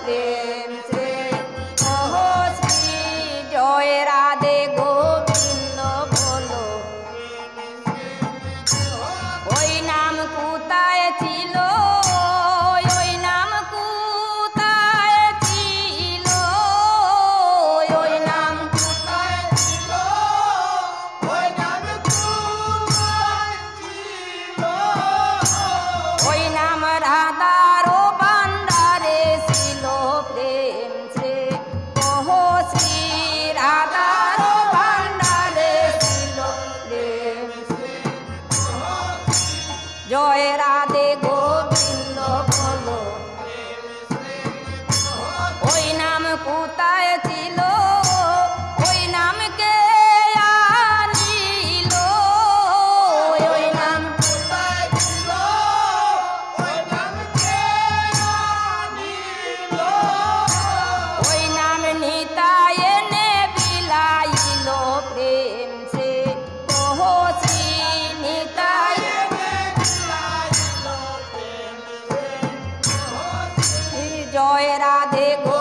প্রেম শ্রী ওহ শ্রী জয় রাধে গোবিন্দ বলো। ওই নাম কোথায় ছিল, ওই নাম কোথায় ছিল, ওই নাম কোথায় ছিল, ওই নাম কোথায় ছিল, ওই নাম রাধার ভান্ডারে ছিল প্রেম শ্রী ওহ শ্রী রাধার ভান্ডারে ছিল প্রেম শ্রী জয় রাধে গোবিন্দ বলো। ওই নাম কোথায় ছিল, ওই নামকে আনিল, ওই নাম কোথায় ছিল, ওই নাম কে আনিল, ওই নাম নিতাই এনে বিলাইল প্রেম শ্রী ওহ শ্রী নিতাই জয় রাধে গো